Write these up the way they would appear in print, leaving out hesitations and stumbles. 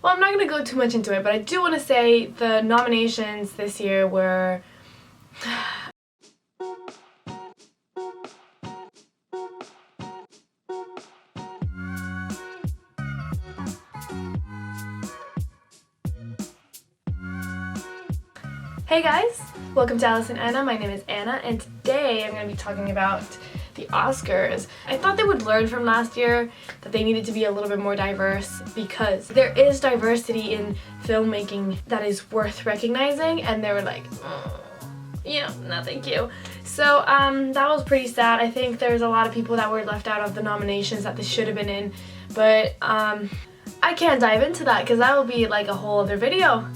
well, I'm not going to go too much into it, but I do want to say the nominations this year were... Hey guys, welcome to Alicenana. My name is Anna, and today I'm going to be talking about the Oscars. I thought they would learn from last year that they needed to be a little bit more diverse, because there is diversity in filmmaking that is worth recognizing, and they were like, yeah, no thank you. So that was pretty sad. I think there's a lot of people that were left out of the nominations that they should have been in, but I can't dive into that because that will be like a whole other video.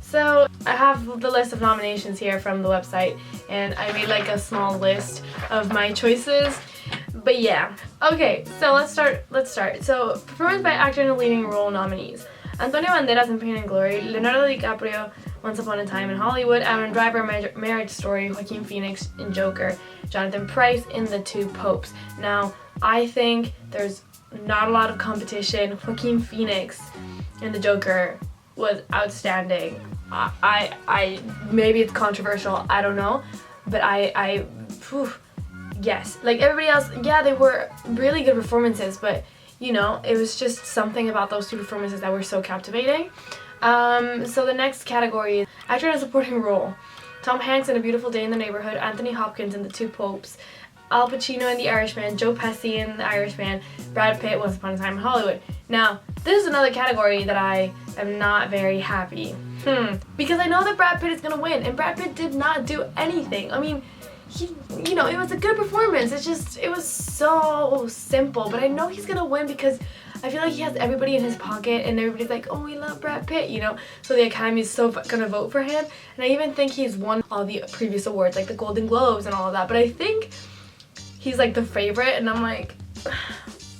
So I have the list of nominations here from the website, and I made like a small list of my choices. But yeah, okay, so let's start. So performance by actor in a leading role nominees: Antonio Banderas in Pain and Glory, Leonardo DiCaprio Once Upon a Time in Hollywood, Adam Driver Marriage Story, Joaquin Phoenix in Joker, Jonathan Pryce in The Two Popes. Now I think there's not a lot of competition. Joaquin Phoenix in The Joker was outstanding. I maybe it's controversial, I don't know, but yes, like everybody else, yeah, they were really good performances, but you know, it was just something about those two performances that were so captivating. So the next category is actor in a supporting role: Tom Hanks in A Beautiful Day in the Neighborhood, Anthony Hopkins in The Two Popes, Al Pacino in The Irishman, Joe Pesci in The Irishman, Brad Pitt Once Upon a Time in Hollywood. Now, this is another category that I am not very happy. Because I know that Brad Pitt is gonna win, and Brad Pitt did not do anything. I mean, you know, it was a good performance. It was so simple, but I know he's gonna win because I feel like he has everybody in his pocket, and everybody's like, oh, we love Brad Pitt, you know? So the Academy is so gonna vote for him, and I even think he's won all the previous awards, like the Golden Globes and all of that, but I think he's like the favorite, and I'm like,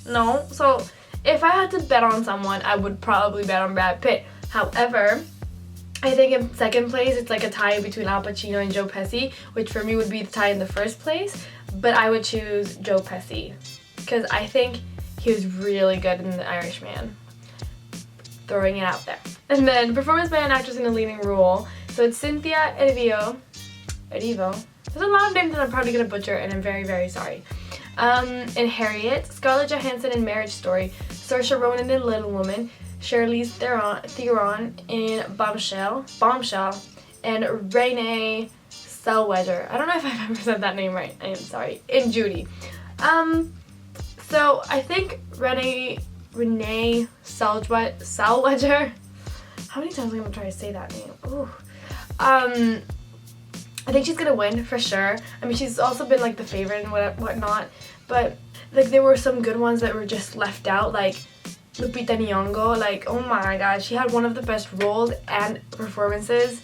no. So if I had to bet on someone, I would probably bet on Brad Pitt. However, I think in second place, it's like a tie between Al Pacino and Joe Pesci, which for me would be the tie in the first place, but I would choose Joe Pesci because I think he was really good in The Irishman. Throwing it out there. And then performance by an actress in a leading role. So it's Cynthia Erivo. There's a lot of names that I'm probably going to butcher, and I'm very, very sorry. In Harriet, Scarlett Johansson in Marriage Story, Saoirse Ronan in Little Woman, Charlize Theron in Bombshell, and Renee Zellweger. I don't know if I've ever said that name right. I am sorry. In Judy. So I think Renee Zellweger. How many times am I gonna try to say that name? Ooh. I think she's gonna win for sure. I mean, she's also been like the favorite and whatnot, but like there were some good ones that were just left out, like Lupita Nyong'o. Like, oh my god, she had one of the best roles and performances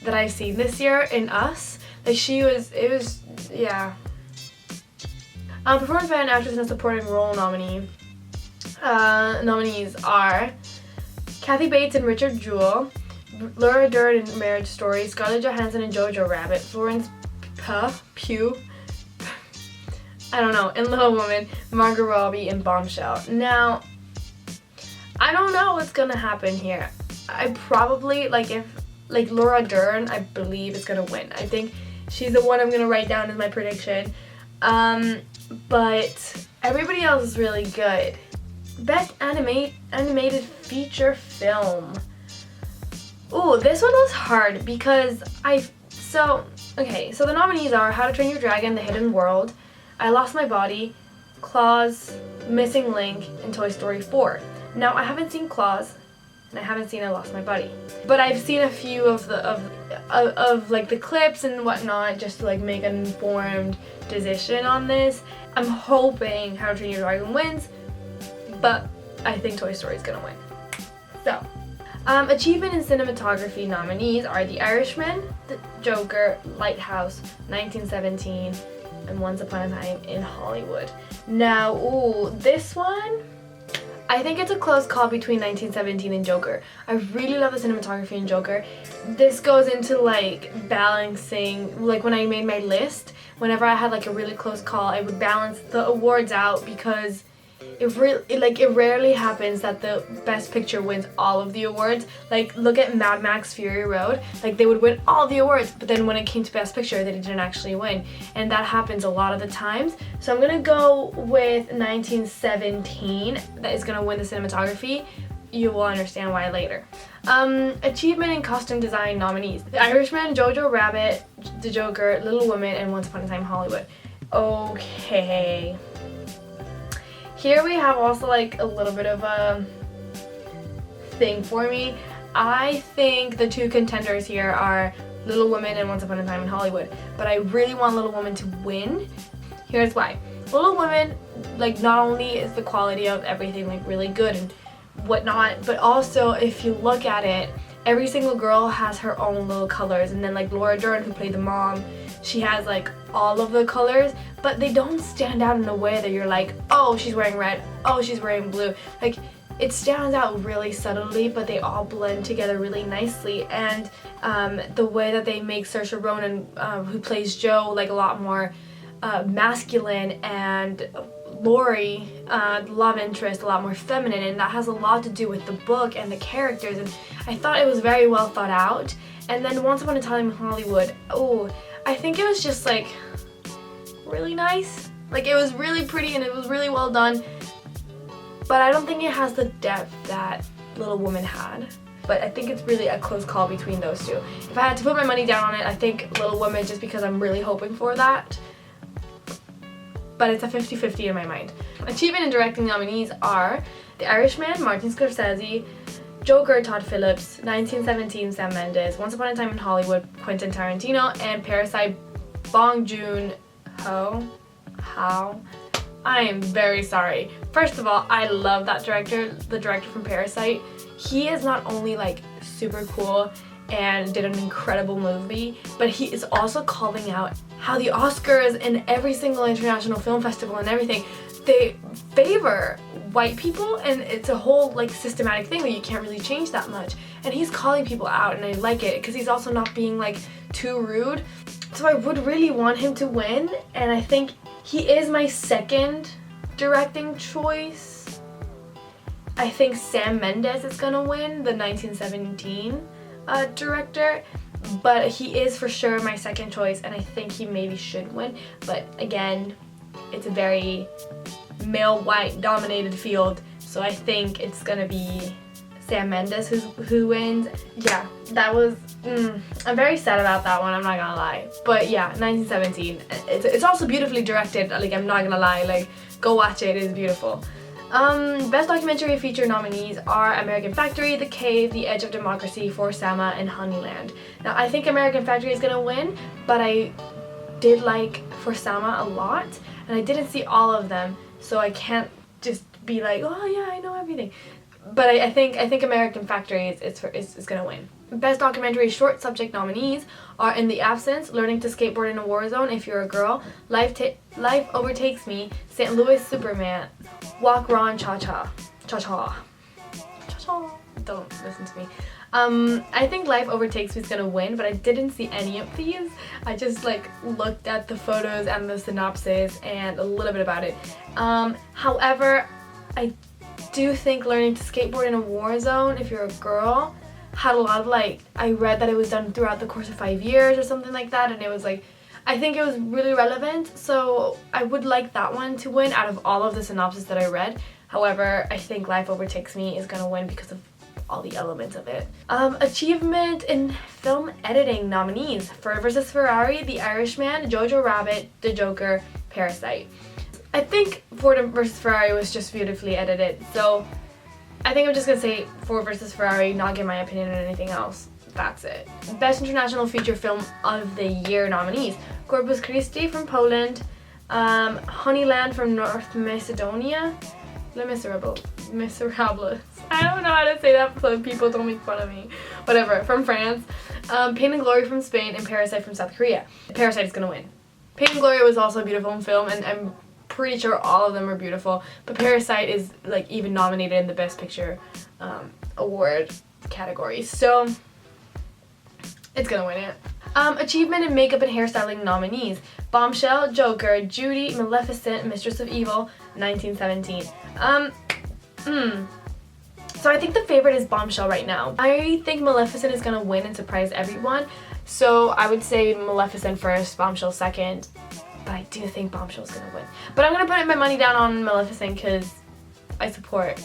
that I've seen this year in Us. Like yeah. Performance by an actress in a supporting role nominees are Kathy Bates in Richard Jewell, Laura Dern in Marriage Story, Scarlett Johansson in Jojo Rabbit, Florence Pugh, I don't know, in Little Woman, Margot Robbie in Bombshell. Now, I don't know what's gonna happen here. I probably, like Laura Dern, I believe is gonna win. I think she's the one I'm gonna write down as my prediction. But everybody else is really good. Best animated feature film. Ooh, this one was hard because so the nominees are How to Train Your Dragon, The Hidden World, I Lost My Body, Klaus, Missing Link, and Toy Story 4. Now, I haven't seen Klaus, and I haven't seen I Lost My Body, but I've seen a few of like the clips and whatnot just to like make an informed decision on this. I'm hoping How to Train Your Dragon wins, but I think Toy Story is gonna win. So, achievement in cinematography nominees are The Irishman, The Joker, Lighthouse, 1917, and Once Upon a Time in Hollywood. Now, ooh, this one, I think it's a close call between 1917 and Joker. I really love the cinematography in Joker. This goes into like balancing, like when I made my list, whenever I had like a really close call, I would balance the awards out because it rarely happens that the Best Picture wins all of the awards. Like, look at Mad Max Fury Road. Like, they would win all the awards, but then when it came to Best Picture, they didn't actually win. And that happens a lot of the times. So I'm gonna go with 1917. That is gonna win the cinematography. You will understand why later. Achievement in costume design nominees: The Irishman, Jojo Rabbit, The Joker, Little Women, and Once Upon a Time in Hollywood. Okay. Here we have also like a little bit of a thing for me. I think the two contenders here are Little Women and Once Upon a Time in Hollywood, but I really want Little Women to win. Here's why. Little Women, like, not only is the quality of everything like really good and whatnot, but also if you look at it, every single girl has her own little colors, and then like Laura Dern, who played the mom, she has like all of the colors, but they don't stand out in a way that you're like, oh, she's wearing red, oh, she's wearing blue. Like, it stands out really subtly, but they all blend together really nicely. And the way that they make Saoirse Ronan, who plays Jo, like a lot more masculine, and Laurie, the love interest, a lot more feminine, and that has a lot to do with the book and the characters, and I thought it was very well thought out. And then Once Upon a Time in Hollywood, oh, I think it was just like really nice. Like, it was really pretty and it was really well done, but I don't think it has the depth that Little Women had. But I think it's really a close call between those two. If I had to put my money down on it, I think Little Women, just because I'm really hoping for that. But it's a 50-50 in my mind. Achievement in directing nominees are The Irishman, Martin Scorsese, Joker, Todd Phillips, 1917, Sam Mendes, Once Upon a Time in Hollywood, Quentin Tarantino, and Parasite, Bong Joon-ho. How? I am very sorry. First of all, I love that director, the director from Parasite. He is not only like super cool and did an incredible movie, but he is also calling out how the Oscars and every single international film festival and everything, they favor white people, and it's a whole like systematic thing that you can't really change that much. And he's calling people out, and I like it because he's also not being like too rude. So I would really want him to win, and I think he is my second directing choice. I think Sam Mendes is gonna win, the 1917 director, but he is for sure my second choice, and I think he maybe should win. But again, it's a very male white dominated field, so I think it's gonna be Sam Mendes who wins. Yeah, that was I'm very sad about that one, I'm not gonna lie. But yeah, 1917, it's also beautifully directed. Like, I'm not gonna lie, like, go watch it, it's beautiful. Best documentary feature nominees are American Factory, The Cave, The Edge of Democracy, For Sama, and Honeyland. Now, I think American Factory is gonna win, but I did like For Sama a lot, and I didn't see all of them, so I can't just be like, oh yeah, I know everything. But I think American Factory is gonna win. Best documentary short subject nominees are In the Absence, Learning to Skateboard in a War Zone If You're a Girl, Life Overtakes Me, St. Louis Superman, Walk Ron Cha Cha. Cha Cha. Cha Cha. Don't listen to me. I think Life Overtakes Me is gonna win, but I didn't see any of these. I just like looked at the photos and the synopsis and a little bit about it. However, I do think Learning to Skateboard in a War Zone If You're a Girl had a lot of like, I read that it was done throughout the course of 5 years or something like that, and it was like, I think it was really relevant, so I would like that one to win out of all of the synopsis that I read. However, I think Life Overtakes Me is gonna win because of all the elements of it. Achievement in film editing nominees: Ford vs. Ferrari, The Irishman, Jojo Rabbit, The Joker, Parasite. I think Ford vs. Ferrari was just beautifully edited, so I think I'm just gonna say Ford vs. Ferrari, not give my opinion on anything else. That's it. Best International Feature Film of the Year nominees: Corpus Christi from Poland, Honeyland from North Macedonia, Les Miserables. I don't know how to say that, so people don't make fun of me. Whatever, from France, Pain and Glory from Spain, and Parasite from South Korea. Parasite is gonna win. Pain and Glory was also a beautiful film, and I'm pretty sure all of them are beautiful, but Parasite is like even nominated in the Best Picture award category, so it's gonna win it. Achievement in makeup and hairstyling nominees: Bombshell, Joker, Judy, Maleficent, Mistress of Evil, 1917. So I think the favorite is Bombshell right now. I think Maleficent is gonna win and surprise everyone. So I would say Maleficent first, Bombshell second. But I do think Bombshell's gonna win. But I'm gonna put my money down on Maleficent because I support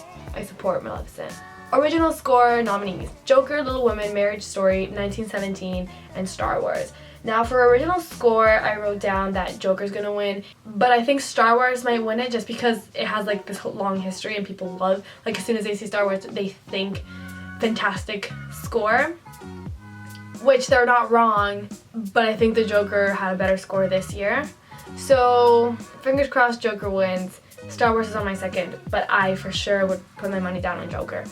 Maleficent. Original score nominees: Joker, Little Women, Marriage Story, 1917, and Star Wars. Now for original score, I wrote down that Joker's gonna win, but I think Star Wars might win it just because it has like this whole long history and people love, like as soon as they see Star Wars, they think fantastic score, which they're not wrong, but I think the Joker had a better score this year. So fingers crossed Joker wins. Star Wars is on my second, but I for sure would put my money down on Joker.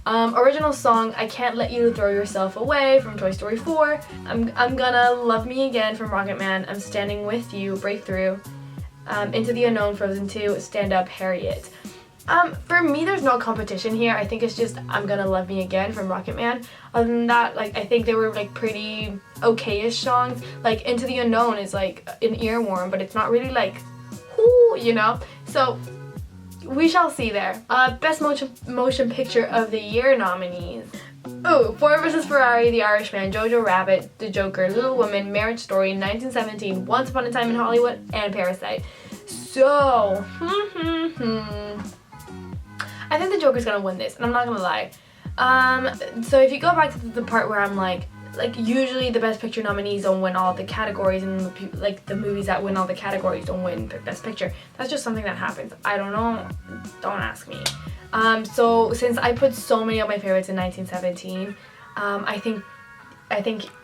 Original song, I Can't Let You Throw Yourself Away from Toy Story 4. I'm Gonna Love Me Again from Rocketman. I'm Standing With You, Breakthrough. Into the Unknown, Frozen 2, Stand Up, Harriet. For me, there's no competition here. I think it's just I'm Gonna Love Me Again from Rocketman. Other than that, like, I think they were like pretty okay-ish songs. Like Into the Unknown is like an earworm, but it's not really like, whoo, you know? So we shall see there. Best motion picture of the year nominees. Oh, Ford vs. Ferrari, The Irishman, Jojo Rabbit, The Joker, Little Women, Marriage Story, 1917, Once Upon a Time in Hollywood, and Parasite. So, I think the Joker's gonna win this, and I'm not gonna lie. So if you go back to the part where I'm like usually the Best Picture nominees don't win all the categories, and the movies that win all the categories don't win Best Picture. That's just something that happens. I don't know. Don't ask me. So since I put so many of my favorites in 1917, I think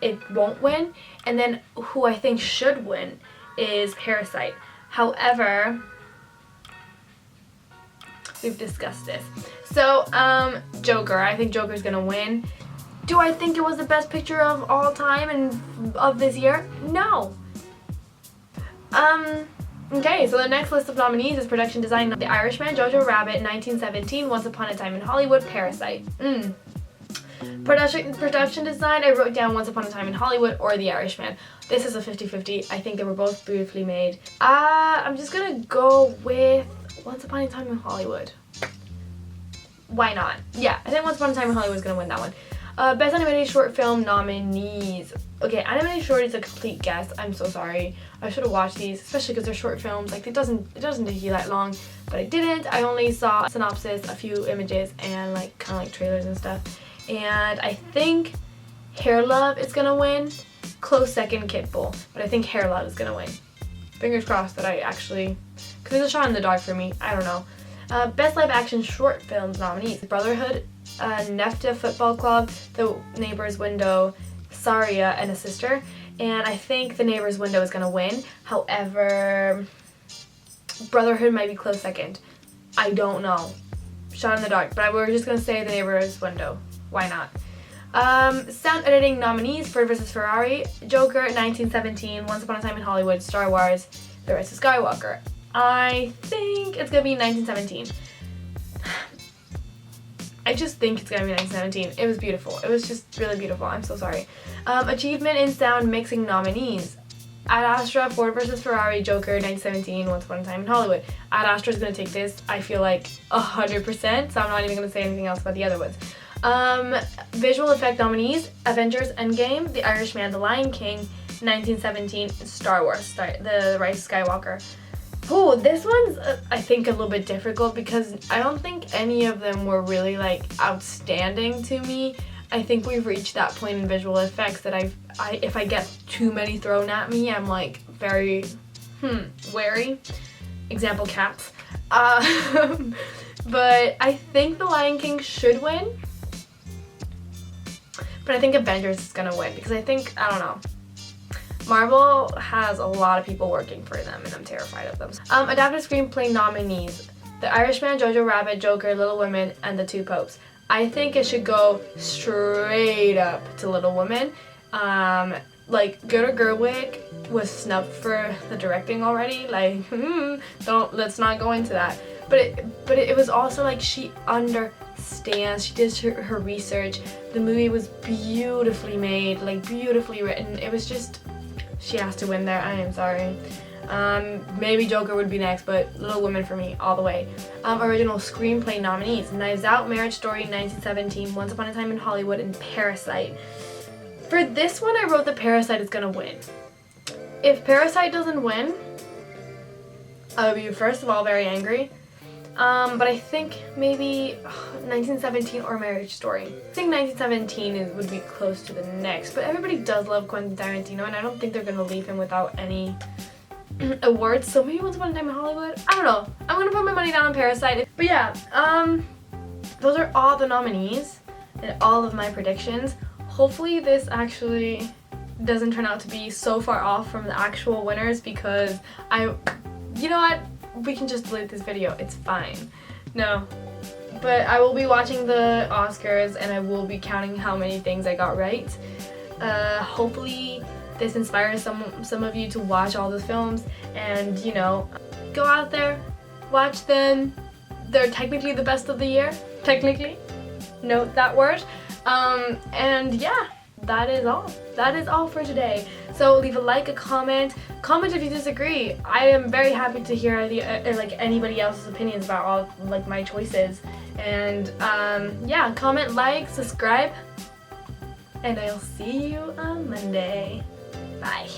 it won't win. And then who I think should win is Parasite. However, we've discussed this. So, Joker. I think Joker's gonna win. Do I think it was the best picture of all time and of this year? No. Okay, so the next list of nominees is Production Design, The Irishman, Jojo Rabbit, 1917, Once Upon a Time in Hollywood, Parasite. Production Design, I wrote down Once Upon a Time in Hollywood or The Irishman. This is a 50-50. I think they were both beautifully made. I'm just gonna go with Once Upon a Time in Hollywood. Why not? Yeah, I think Once Upon a Time in Hollywood is gonna win that one. Best Animated Short Film nominees. Okay, Animated Short is a complete guess. I'm so sorry. I should have watched these, especially because they're short films. Like, it doesn't take you that long, but I didn't. I only saw a synopsis, a few images, and like kind of like trailers and stuff. And I think Hair Love is gonna win. Close second, Kid Bull, but I think Hair Love is gonna win. Fingers crossed that I actually, because it's a shot in the dark for me. I don't know. Best Live Action Short Films nominees: Brotherhood, Nefta Football Club, The Neighbor's Window, Saria, and A Sister. And I think The Neighbor's Window is gonna win. However, Brotherhood might be close second. I don't know. Shot in the dark. But we're just gonna say The Neighbor's Window. Why not? Sound editing nominees: Ford vs. Ferrari, Joker, 1917, Once Upon a Time in Hollywood, Star Wars, The Rise of Skywalker. I think it's gonna be 1917. I just think it's gonna be 1917. It was beautiful. It was just really beautiful. I'm so sorry. Achievement in sound mixing nominees: Ad Astra, Ford vs. Ferrari, Joker, 1917, Once Upon a Time in Hollywood. Ad Astra is gonna take this, I feel like 100%, so I'm not even gonna say anything else about the other ones. Visual effect nominees: Avengers Endgame, The Irishman, The Lion King, 1917, Star Wars, The Rise of Skywalker. Oh, this one's I think a little bit difficult because I don't think any of them were really like outstanding to me. I think we've reached that point in visual effects that if I get too many thrown at me, I'm like very wary. Example, Cats. But I think The Lion King should win. But I think Avengers is gonna win because I don't know. Marvel has a lot of people working for them and I'm terrified of them. Adapted Screenplay nominees: The Irishman, Jojo Rabbit, Joker, Little Women, and The Two Popes. I think it should go straight up to Little Women. Like, Greta Gerwig was snubbed for the directing already. Like, let's not go into that. But it was also like she understands. She did her research. The movie was beautifully made, like beautifully written. It was just, she has to win there. I am sorry. Maybe Joker would be next, but Little Women for me, all the way. Original screenplay nominees: Knives Out, Marriage Story, 1917, Once Upon a Time in Hollywood, and Parasite. For this one, I wrote that Parasite is gonna win. If Parasite doesn't win, I would be, first of all, very angry. But I think maybe 1917 or Marriage Story. I think 1917 would be close to the next, but everybody does love Quentin Tarantino, and I don't think they're gonna leave him without any awards. So maybe Once Upon a Time in Hollywood. I don't know. I'm gonna put my money down on Parasite. But yeah, those are all the nominees and all of my predictions. Hopefully this actually doesn't turn out to be so far off from the actual winners, because you know what? We can just delete this video. It's fine. No. But I will be watching the Oscars, and I will be counting how many things I got right. Hopefully this inspires some of you to watch all the films and, you know, go out there, watch them. They're technically the best of the year. Technically. Note that word. And yeah, that is all. That is all for today. So leave a like, a comment if you disagree. I am very happy to hear anybody else's opinions about all my choices. And yeah, comment, like, subscribe, and I'll see you on Monday. Bye.